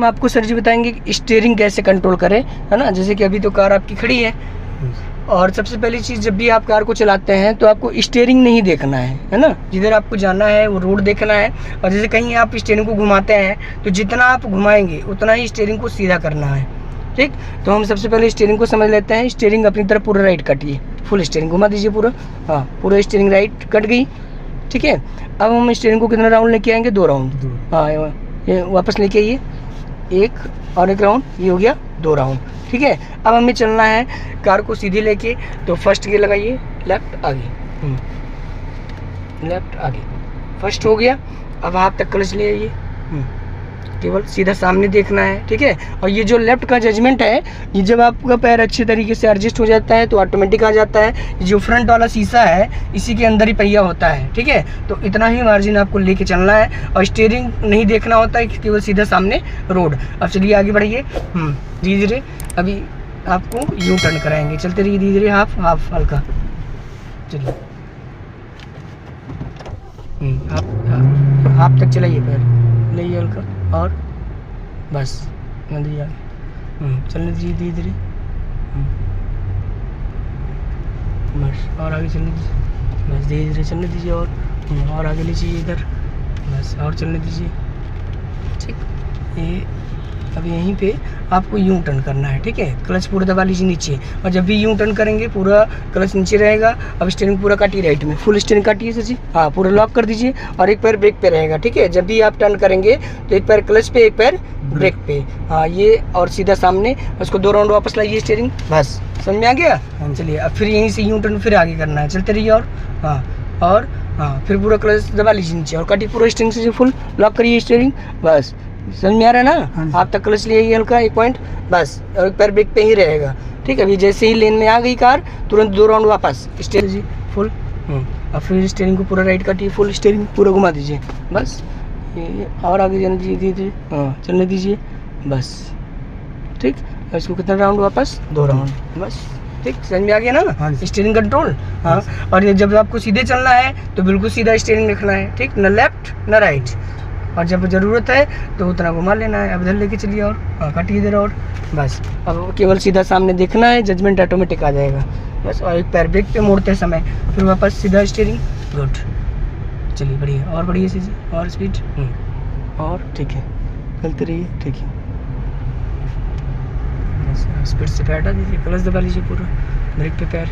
हम आपको सर जी बताएंगे कि स्टीयरिंग कैसे कंट्रोल करें, है ना। जैसे कि अभी तो कार आपकी खड़ी है, और सबसे पहली चीज़, जब भी आप कार को चलाते हैं तो आपको स्टीयरिंग नहीं देखना है ना। जिधर आपको जाना है वो रोड देखना है, और जैसे कहीं आप स्टीयरिंग को घुमाते हैं तो जितना आप घुमाएंगे उतना ही स्टीयरिंग को सीधा करना है, ठीक। तो हम सबसे पहले स्टीयरिंग को समझ लेते हैं। स्टीयरिंग अपनी तरफ पूरा राइट काटिए, फुल स्टीयरिंग घुमा दीजिए पूरा, हाँ पूरा स्टीयरिंग राइट कट गई, ठीक है। अब हम स्टीयरिंग को कितना राउंड लेके आएंगे, 2 राउंड, हाँ ये वापस लेके आइए, 1 और 1 राउंड, ये हो गया 2 राउंड, ठीक है। अब हमें चलना है कार को सीधे लेके, तो फर्स्ट गियर लगाइए, लेफ्ट आगे, लेफ्ट आगे, फर्स्ट हो गया। अब हाथ तक क्लच ले आइए, केवल सीधा सामने देखना है, ठीक है। और ये जो लेफ्ट का जजमेंट है, ये जब आपका पैर अच्छे तरीके से एडजस्ट हो जाता है तो ऑटोमेटिक आ जाता है। जो फ्रंट वाला शीशा है इसी के अंदर ही पहिया होता है, ठीक है। तो इतना ही मार्जिन आपको लेके चलना है, और स्टीयरिंग नहीं देखना होता है, केवल सीधा सामने रोड। अब चलिए आगे बढ़िए, धीरे धीरे अभी आपको यू टर्न कराएंगे, चलते रहिए धीरे धीरे, हाफ हाफ हल्का, चलिए हाफ तक चलाइए, पैर लाइए हल्का, और बस नदी आगे, चलने दीजिए धीरे धीरे, बस और आगे चलने दीजिए, बस धीरे धीरे चलने दीजिए, और आगे लीजिए इधर, बस और चलने दीजिए, ठीक। ये अब यहीं पे आपको यूं टर्न करना है, ठीक है। क्लच पूरा दबा लीजिए नीचे, और जब भी यूं टर्न करेंगे पूरा क्लच नीचे रहेगा। अब स्टीयरिंग पूरा काटिए राइट में, फुल स्टीयरिंग काटिए सर जी, हाँ पूरा लॉक कर दीजिए, और एक पैर ब्रेक पे रहेगा, ठीक है। जब भी आप टर्न करेंगे तो एक पैर क्लच पे, एक पैर ब्रेक पे, हाँ ये, और सीधा सामने, उसको 2 राउंड वापस लाइए स्टीयरिंग, बस समझ में आ गया। चलिए अब फिर यहीं से यूं टर्न फिर आगे करना है, चलते रहिए, और हाँ फिर पूरा क्लच दबा लीजिए नीचे, और काटिए पूरा स्टीयरिंग से फुल लॉक करिए स्टीयरिंग, बस समझ में आ रहा है ना। आप तक क्लच ले आइए हल्का, 1 पॉइंट, बस, और एक पैर ब्रेक पे ही रहेगा, ठीक है। अभी जैसे ही लेन में आ गई कार, तुरंत 2 राउंड वापस स्टीयरिंग जी फुल, और फिर स्टीयरिंग को पूरा राइट काटिए, फुल स्टीयरिंग पूरा घुमा दीजिए, बस ये, और आगे जाने दीजिए धीरे धीरे, हाँ चलने दीजिए, बस ठीक। इसको कितना राउंड वापस, 2 राउंड, बस ठीक। समझ में आ गया ना स्टीयरिंग कंट्रोल, हाँ। और ये जब आपको सीधे चलना है तो बिल्कुल सीधा स्टीयरिंग रखना है, ठीक, न लेफ्ट न राइट, और जब ज़रूरत है तो उतना घुमा लेना है। अब इधर लेके चलिए, और हाँ काटिए इधर, और बस अब केवल सीधा सामने देखना है, जजमेंट ऑटोमेटिक आ जाएगा, बस। और एक पैर ब्रेक पे मोड़ते समय फिर वापस सीधा स्टीयरिंग, गुड। चलिए बढ़िया, और बढ़िया से, और स्पीड, और ठीक है, चलते रहिए, ठीक है, बस स्पीड से पैर हटा दीजिए, क्लच दबा लीजिए पूरा, ब्रेक पे पैर,